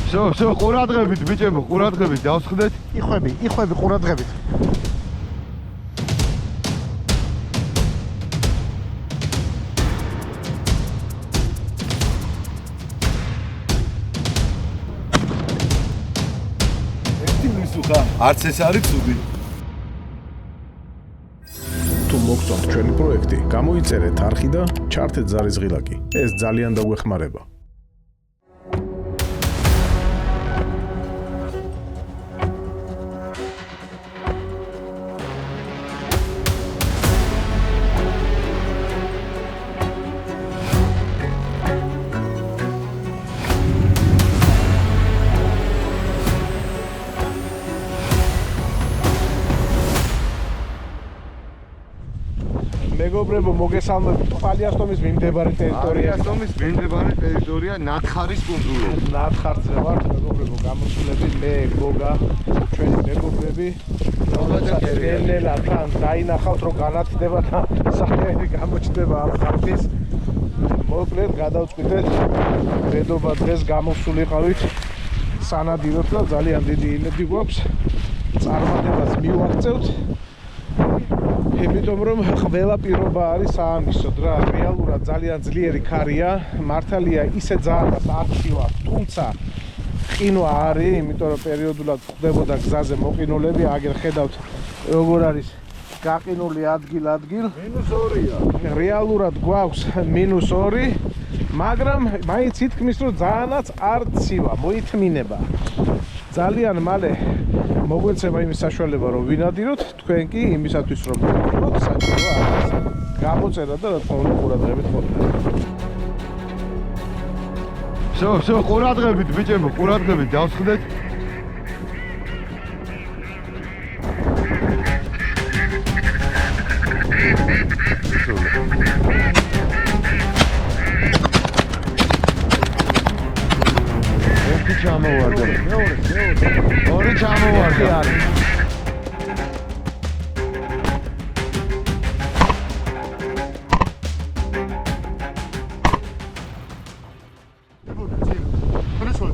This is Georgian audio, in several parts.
всё, ყურადღებით, ბიჭებო, ყურადღებით, დავსხდეთ. იხვები ყურადღებით. არც ეს არის ცუდი. თუ მოგწონთ ჩვენი პროექტი, გამოიწერეთ არხი და ჩართეთ ზარის ღილაკი. ეს ძალიან დაგვეხმარება. მეგობრებო, მოგესალმებით. ყალიასტომის მიმდებარე ტერიტორია. ყალიასტომის მიმდებარე ტერიტორია ნათხარის კუნძულები. ნათხარზე ვართ, მეგობრებო, გამოსულები მე, გოგა, ჩვენი მეგობრები. ნელა თან დაინახავთ, რომ განათდება და საერთოდ გამოჩნდება ამ ხალხის. მოკლედ გადავწყვიტეთ, მედობა დღეს გამოსულიყავით სანადიროთ და ძალიან დიდი იმედი გვაქვს წარმატებას მივაღწევთ. იმიტომ რომ ყველა პირობა არის საამისოდ რა, რეალურად ძალიან ძლიერი ქარია, მართალია ისე ძალიან არჩივა, თუმცა ყინვა არის, იმიტომ რომ პერიოდულად ხდებოდა გზაზე მოყინულები, აგერ ხედავთ როგორ არის გაყინული ადგილ-ადგილ. -2-ია. რეალურად გვაქვს -2, მაგრამ მაინც ითქმის რომ ძალიანაც არ ცივა, მოითმინება. ძალიან მალე მოგვეცემა იმის საშუალება რომ ვინადიროთ, თქვენ კი იმისათვის რომ მოვიყოთ საჭიროა არის გამოწერა და რა თქმა უნდა ყურადღებით ყოფნით. всё, ყურადღებით, ბიჭებო, ყურადღებით, დავსხდეთ. ერთი ჩამოვარდა. ორი ჩამოვარდა.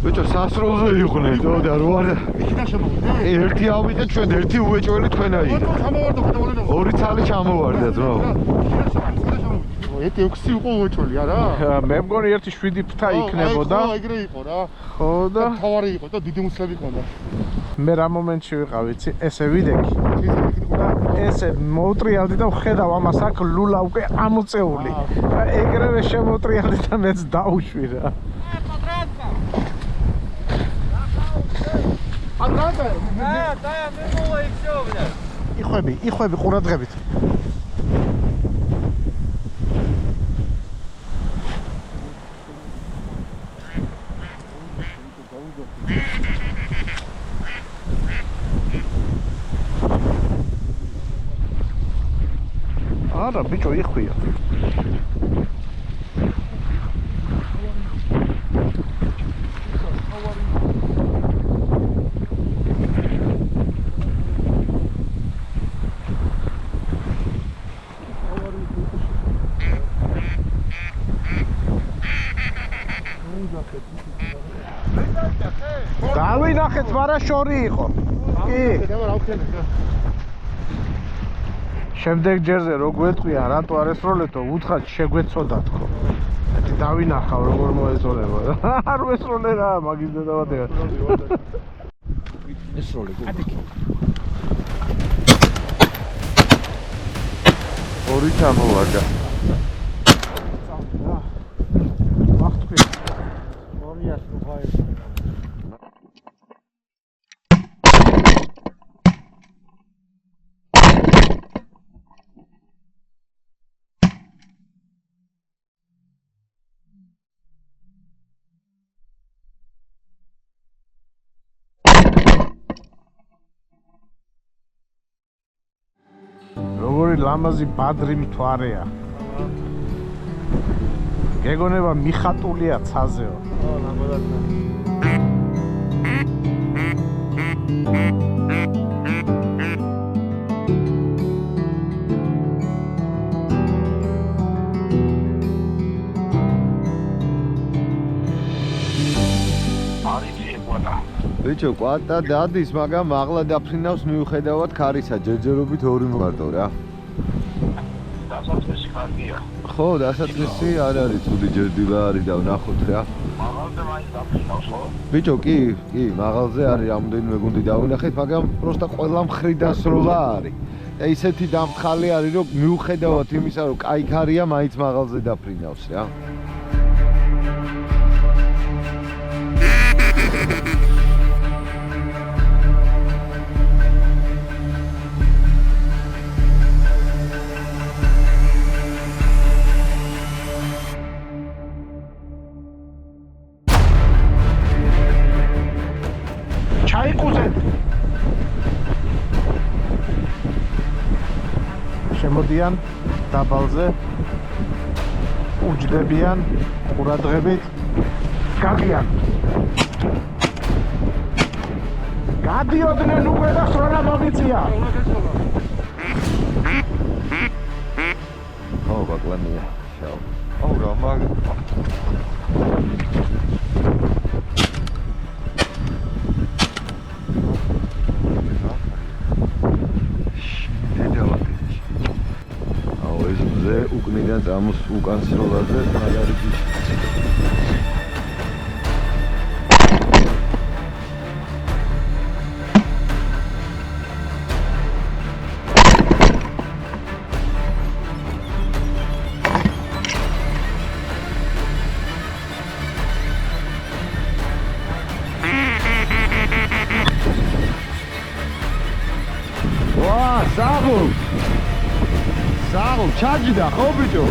ბიჭო, სასროლზე იყვნენ, და რო არა. ერთი ავიდეთ ჩვენ, ერთი უეჭველი თქვენაი. ორი ცალი ჩამოვარდა, ძმაო. ერთი 6 იყო უეჭველი არა? მე მგონი 1-7 ფთა იქნებოდა. ხო, ეგრე იყო რა. ხო და თავარი იყო და დიდი მუცლები ყავდა. მე რა მომენტში ვიყავ, იცი, ესე ვიდექი. ესე მოვტრიალდი და ვხედავ ამას აქ ლულა უკვე ამოწეული. და ეგრევე შემოვტრიალდი და მეც დაუშვი რა. Андранта. Да, мы мова и всё, блядь. იხვები ყურადღებით. არა, ბიჭო, იხვია. დავინახეთ, მაგრამ შორი იყო. კი. შემდეგ ჯერზე რო გვეტყვია, რატო არ ესროლეთო, უთხრათ შეგვეცოდა თქო. დავინახავ როგორ მოესროლებო. არ ვესროლე რა, მაგის დედავადია. ესროლე გოგო. ორი ჩამოვარდა. ვახტყვი. ორიას უღაი. როგორი ლამაზი ბადრი მთვარეა. გეგონება მიხატულია ცაზეო. ნამდვილად. ბიჭო, კვატა დადის, მაგრამ აღლა დაფრინავს მიუხედავად ქარისა, ჯერჯერობით ორი მარტო რა. დასაწყისი კარგია. ხო, დასაწყისი არ არის ცუდი, ჯერდილა არის და ვნახოთ რა. მაღალზე მაინც დაფრინავს, ხო? ბიჭო, კი, მაღალზე არის, რამოდენიმე გუნდი დავინახეთ, მაგრამ პროსტა ყველა მხრიდან სროლა არის. და ისეთი დამთხალი არის, რომ მიუხედავად იმისა, რომ კაი ქარია, მაინც მაღალზე დაფრინავს რა. შემოდიან დაბალზე უჯდებიან ყურადღებით გაგიან გადიოდნენ უკვე და სროლა მომიწია ხო ბაკლანია შავ აუ რა მაგ უკნიდან წამოს უკან სროლაზე მაგარი ბიჭი ვა საღო ჩაჯდა ხო ბიჭო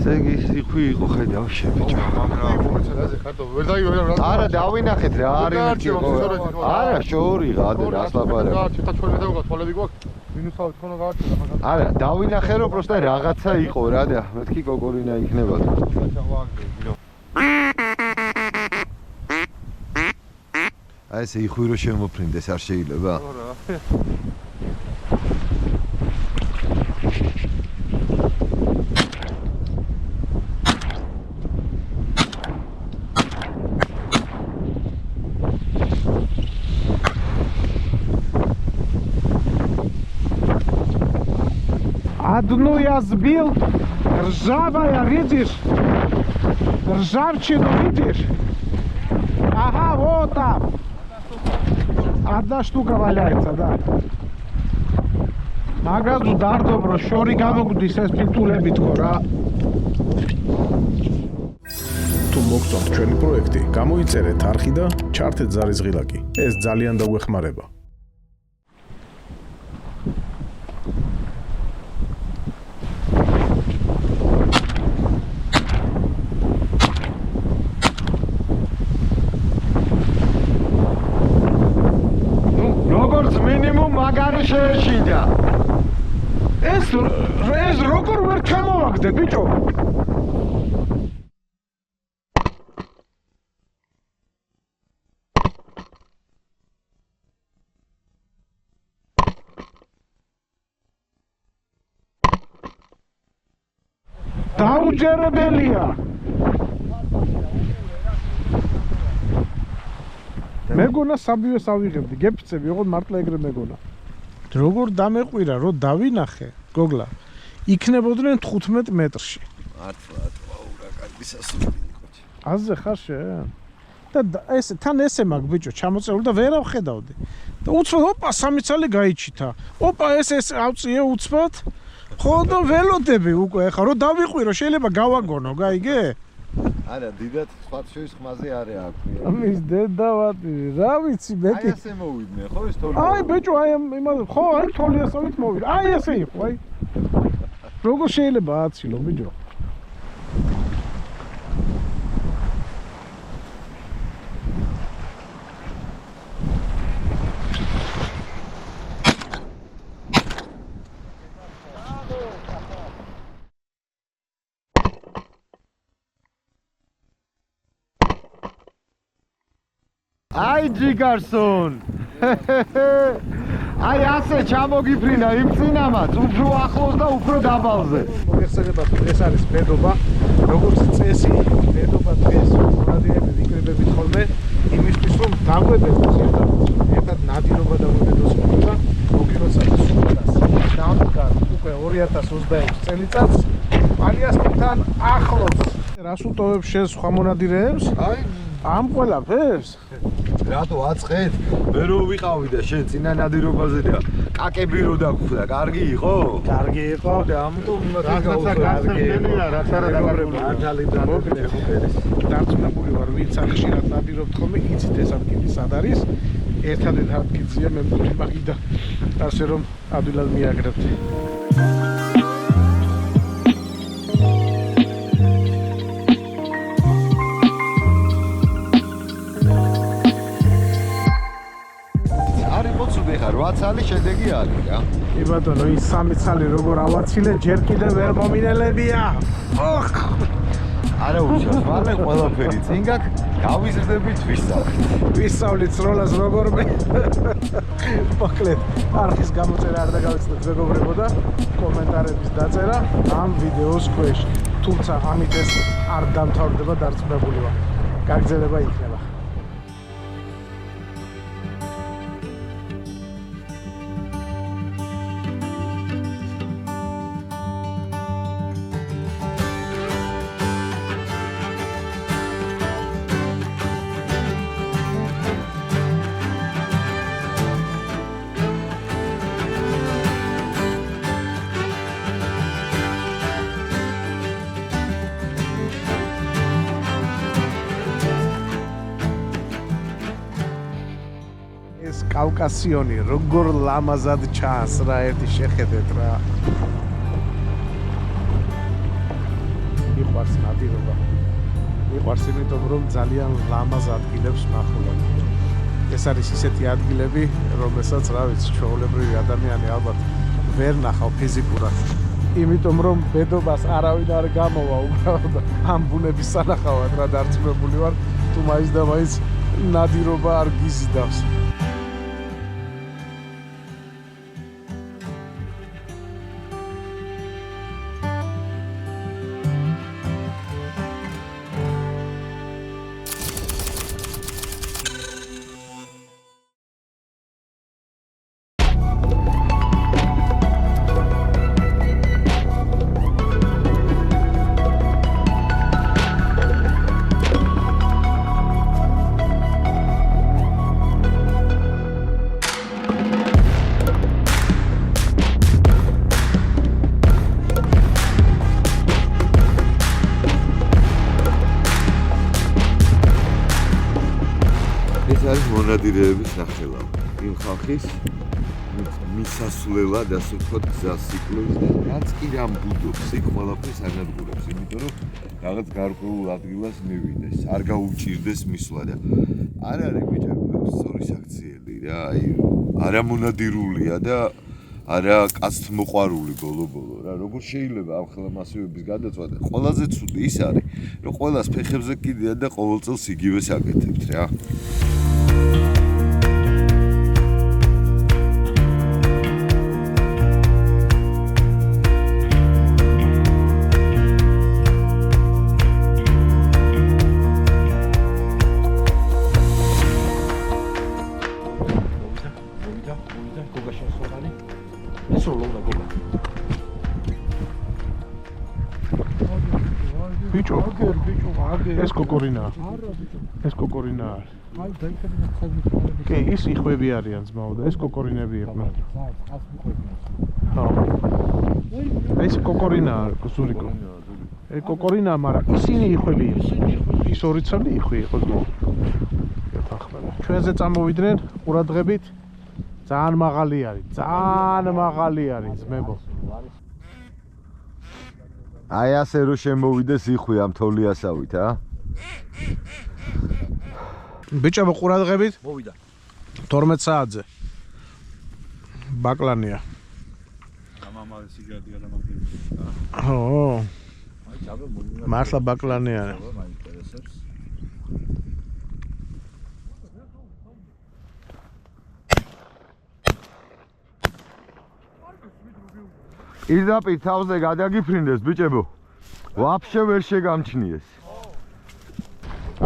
ზეგი იხვი იყო ხედავ შებიჭო არა დავინახეთ რა არის არა შორი გადა ასლაბარა არა დავინახე რომ პროსტა რაღაცა იყო რა და მეთქი კოკორინა იქნება აი ესე იხვი რომ შემოფრინდეს არ შეიძლება Одну я сбил, ржавая, видишь? Ржавчину видишь? Ага, вот там. Одна штука валяется, да. Магазу дар добро, შორი გამოგდის ეს პინტულები თქო რა. თუ მოგწონთ ჩვენი პროექტი, გამოიწერეთ არხი და ჩართეთ ზარის ღილაკი. ეს ძალიან დაგვეხმარება. მაგარი შეეშიდა ეს როგორ ვერ ჩამოვაგდე ბიჭო დაუჯერებელია მეგონა საბიოს ავიღებდი გეფიცები ოღონდ მართლა ეგრე მეგონა როგორ დამეყვირა რომ დავინახე გოგლა იქნებოდნენ 15 მეტრში მართლა აუ რა კარგი სასურველი იყო აზე ხარ შენ და ეს თან ესე მაგ ბიჭო ჩამოწეული და ვერ ავხედავდი და უცბად ოპა სამი ცალი გაიჩითა ოპა ეს ავწიე უცბად ხო და ველოდები უკვე ხა რომ დავიყვირო შეიძლება გავაგონო გაიგე არა დიდად სხვა შორის ხმაზე არე აქვს ამის დედავატი რა ვიცი მეკი აი ასე მოვიდნენ ხო ეს თოლი აი ბიჭო აი იმას ხო აი თოლი ასობით მოვიდა აი ესე იყო აი როგორ შეიძლება აცილო ბიჭო ჯიგარსონ. აი ასე ჩამოგიფრინა იმ წინამაც, უფრო ახლოს და უფრო დაბალზე. მოგეხსენებათ, ეს არის ბედობა, როგორც წესი, ბედობა დღეს მონადირეები ვიკრიბებით ხოლმე, იმისთვის რომ დაგვებედოს ერთად ნადირობა დაგვებედოს და მოგიხსენებათ სულას დამდგარ უკვე 2026 წელიწადს პალიასთან ახლოს. რას უტოვებ შენ სხვა მონადირეებს? აი ამ ყველაფერს? რატო აწყეთ? მე რო ვიყავი და შენ წინა ნადირობაზე და კაკები რო დაგხვდა, კარგი იყო? კარგი იყო. და ამიტომ უნდა რაღაცა გასცემელია, რაც არა დაგაბრებული. მართალი მოგდეს. დარწმუნებული ვარ, ვინც აქ ხშირად ნადირობთ ხოლმე, იცით ეს ადგილი სად არის. ერთადერთ ადგილზეა მე მგონი მაგიდა. ასე რომ ადვილად მიაგრებთ. არის მოცუდი ხარ, 8 წელი შედეგი არის რა. კი ბატონო, ის 3 წელი როგორ ავაცილე, ჯერ კიდევ ვერ მომინელებია. ოხ! არა უშავს, მალე ყველაფერი წინ გაქვს, გავიზრდებით ვისწავლით. ვისწავლით სროლას როგორ მე. მოკლედ, არხის გამოწერა არ დაგავიწყდეთ მეგობრებო და კომენტარების დაწერა ამ ვიდეოს ქვეშ. თუმცა ამით ეს არ დამთავრდება, დარწმუნებული ვარ. გაგრძელება იქნება. ეს კავკასიონი როგორ ლამაზად ჩანს რა, ერთი შეხედეთ რა. მიყვარს ნადირობა. მიყვარს იმიტომ რომ ძალიან ლამაზ ადგილებს მახვილობ. ეს არის ისეთი ადგილები, რომელსაც რა ვიცი, ჩვეულებრივი ადამიანი ალბათ ვერ ნახავ ფიზიკურად. იმიტომ რომ ბედობას არავინ არ გამოვა უბრალოდ ამ ბუნების სანახავად რა დარწმუნებული ვარ, თუ მაინც და მაინც ნადირობა არ გიზიდავს. ეს არის მონადირეების სახელავი. იმ ხალხის მისასვლელად, ასე ვთქვათ, გზას სიკვდილს და რაც კი რამ ბუდობს, იქ ყველაფერს ანადგურებს, იმიტომ რომ რაღაც გარკვეულ ადგილას მივიდეს, არ გაუჭირდეს მისვლა და არ არის ბიჭები, სწორი საქციელი რა, აი, არა მონადირულია და არა კაცთმოყვარული ბოლო-ბოლო რა, როგორ შეიძლება ამ ხელა მასივების გადაწვა და ყველაზე ცუდი ის არის, რომ ყველას ფეხებზე კიდია და ყოველ წელს იგივეს აკეთებთ რა. ბიჭო, ეს კოკორინაა. ეს კოკორინაა. კი, ის იხვები არიან ძმაო და ეს კოკორინები იყვნენ. ხო. ეს კოკორინაა, ზურიკო. ეს კოკორინაა, მაგრამ ისინი იხვები. ის ორი ცალი იხვი იყო ძმაო. ჩვენზე წამოვიდნენ ყურადღებით. ძალიან მაღალი არის, ძალიან მაღალი არის ძმებო. აი ასე რომ შემოვიდეს იხვი ამ თოლიასავით, ა? ბიჭებო, ყურადღებით. მოვიდა. 12 საათზე. ბაკლანია. გამამალი სიგარეტი გადამაგდილი. ო. მართლა ბაკლანია. პირდაპირ თავზე გადაგიფრინდეს ბიჭებო. ვაფშე ვერ შეგამჩნიეს.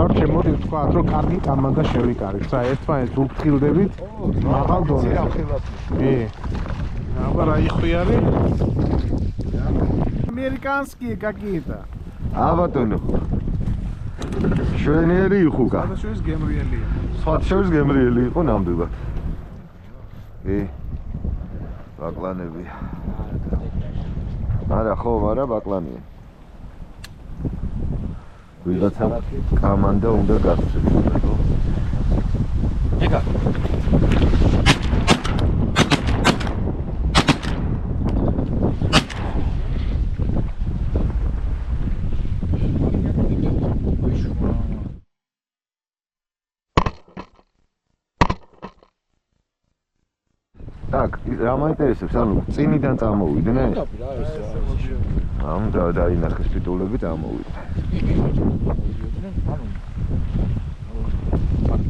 არჩე მოდი ვთქვათ რომ კარგი კამანდა შევიკარით. რა ერთმანეთს უფრთხილდებით მაღალ დონეზე. კი. აბა იხი არის. ამერიკანსკი какие-то. ა ბატონო. შვენიერი იხუგა. სადაშორის გემრიელია. სხვადასხვა გემრიელი იყო ნამდვილად. კი. ბაკლანებია. არა ხო, არა ბაკლანია. ვიღაცა კამანდა უნდა გასცეს, ხო? ეკა. Так, რა მაინტერესებს, ანუ წინიდან წამოვიდნენ? ამ დაინახეს პიტულები წამოვიდნენ.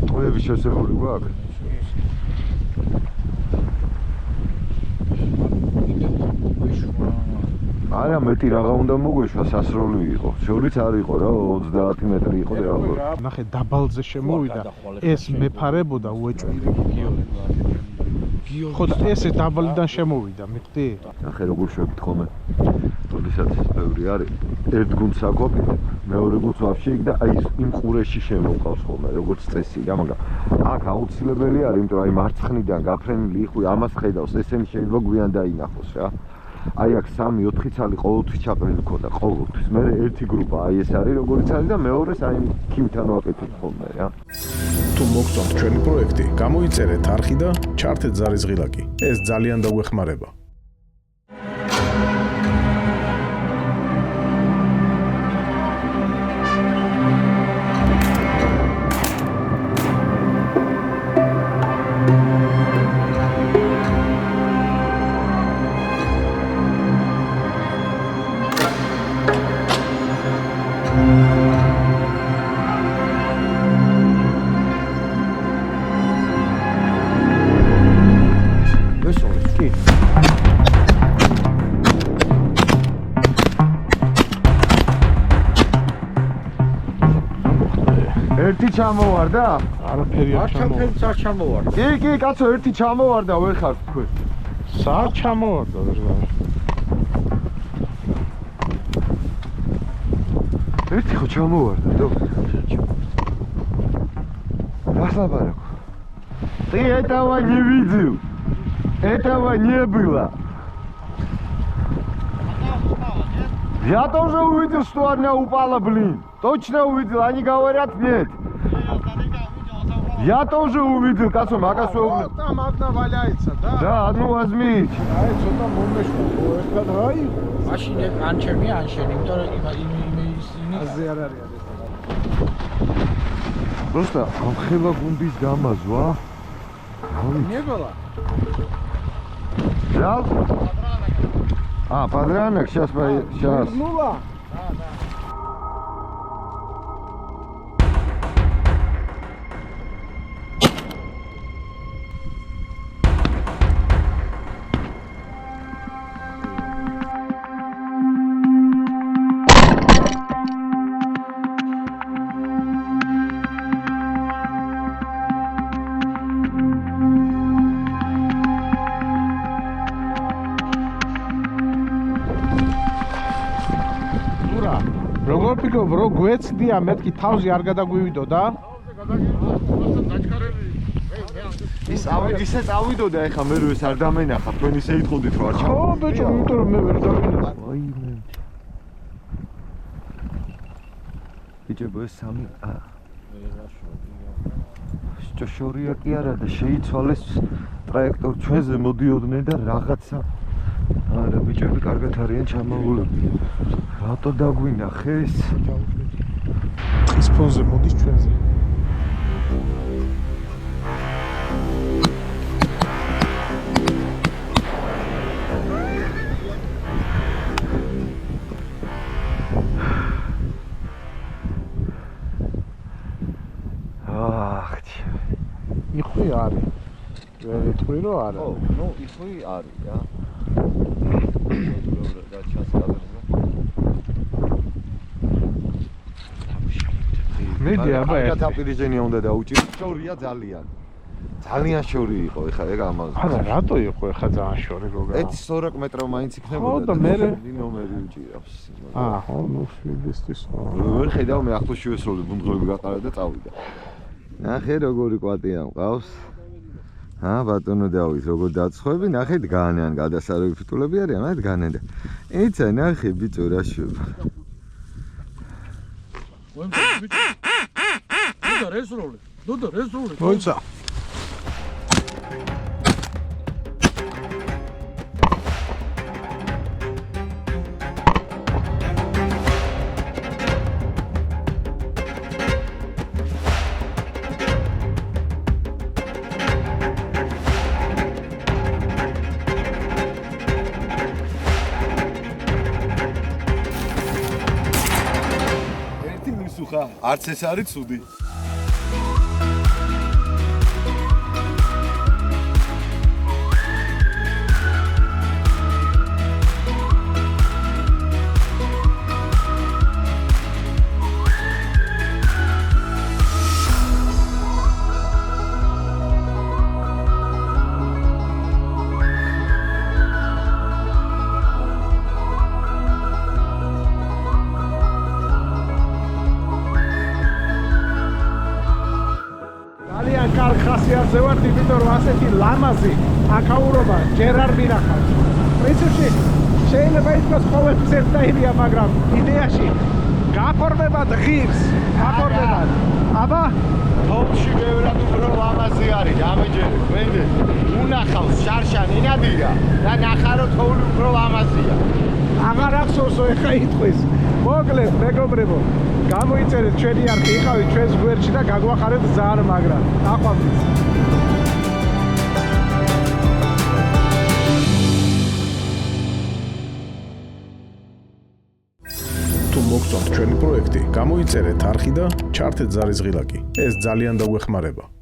ყოები შესებული გვაქვს? არა, მეტი რაღა უნდა მოგვეშვა, სასროლი იყო. შორიც არ იყო რა, 30 მეტრი იყო რა. ნახე დაბალზე შემოვიდა, ეს მეფარებოდა უეჭველი. ხო და ესე დაბალიდან შემოვიდა, მიხდი? ნახე როგორ შევკითხომე. როდესაც ბევრი არის, ერთ გუნდს აკვაფინებ, მეორე გუნდს ვაფშე იქ და აი იმ ყურეში შემოვყავს ხოლმე, როგორც წესია, მაგრამ აქ აუცილებელი არის, იმიტომ რომ აი მარცხნიდან გაფრენილი იყვი, ამას ხედავს, ესენი შეიძლება გვიან დაინახოს რა. აი აქ 3-4 ცალი ყოველთვის ჩაყრილი ქონდა, ყოველთვის. მე ერთი გრუპა აი ეს არის, როგორიც არის და მეორეს აი ქიმთან ვაკეთებ ხოლმე რა. თუ მოგწონთ ჩვენი პროექტი, გამოიწერეთ არხი და ჩართეთ ზარის ღილაკი. ეს ძალიან დაგვეხმარება. ერთი ჩამოვარდა? არაფერი არ ჩამოვარდა. არ ჩამოვარდა. კი, კაცო, ერთი ჩამოვარდა, ვერ ხარ თქვენ. სად ჩამოვარდა ვერ გავიგე. ერთი ხო ჩამოვარდა, დო. Расслабарок. Ты этого не видел. Этого не было. Я тоже увидел, что она упала, блин. Точно увидел, они говорят нет. Я тоже увидел, кацо, магасо. Там одна валяется, да? Да, одну возьмите. Ай, что-то მომეშვა. ერთად აი. მაშინ ანჩერმი ანშენი, იმიტომ რომ აზე არ არის. Просто ამხელა გუნდის გამაზვა. ნებალა. Взял? А, подранок, сейчас. Вернула. როგორ ფიქრობ, რო გვეცდია, მეთქი თავზე არ გადაგვივიდოდა? ისე წავიდოდა, ეხლა მე რო ეს არ დამენახა, თქვენ ისე იტყოდით რომ არ ჩავ. ხო, ბიჭო, იმიტომ რომ მე ვერ დავინახა. ვაიმე. ბიჭო, ეს სამი შოშორია კი არა და შეიცვალეს ტრაექტორ ჩვენზე მოდიოდნენ და რაღაცა არა ბიჭები კარგად არიან ჩამოულები. რატო დაგვინახეს? ის ფონზე მოდის ჩვენზე. იხვი არის. ვერ იტყვი რომ არა. ხო, ნუ იხვი არის რა. მიდი აბა კატაპირიზენია უნდა დაუჭირო. შორია ძალიან. ძალიან შორი იყო ეხლა ეგ ამაზე. არა რატო იყო ეხლა ძალიან შორი გოგა? 1.40 მეტრო მაინც იქნებოდა. ხო და მე ნომერი უჭირავს. ხო ნუ შვიდისთვის ვერ ხედავ მე ახლოს შევესროლე ბუნდღები გაყარა და წავიდა. ნახე როგორი კვატია მყავს. ბატონო დავის როგორ დაცხვები, ნახე დგანან გადასარევი ფიტულები არიან, აი დგანან და ეცა ნახე ბიჭო რა შვება. დოდა რესროლე. მოიცა ერთი მისუხა, არც ეს არის ცუდი. კარგ ხასიათზე ვარ, იმიტომ რომ ასეთი ლამაზი აკაურობა ჯერ არ მინახავს. პრინციპში შეიძლება ითქვას ყოველთვის ერთნაირია, მაგრამ იდეაში გაფორმება ღირს, გაფორმება. აბა, თოვლში ბევრად უფრო ლამაზი არის, ამეჯერე, ვენდე. უნახავს შარშანი ნადირა და ნახარო თოვლი უფრო ლამაზია. აღარ ახსოვსო ეხა იტყვის. მოკლედ, მეგობრებო, გამოიწერეთ ჩვენი არქი, იყავით ჩვენს გვერდში და გაგვახარეთ ძალიან მაგრად. აყვავთ. თუ მოგწონთ ჩვენი პროექტი, გამოიწერეთ არხი და ჩართეთ ზარიზღილაკი. ეს ძალიან დაგვეხმარება.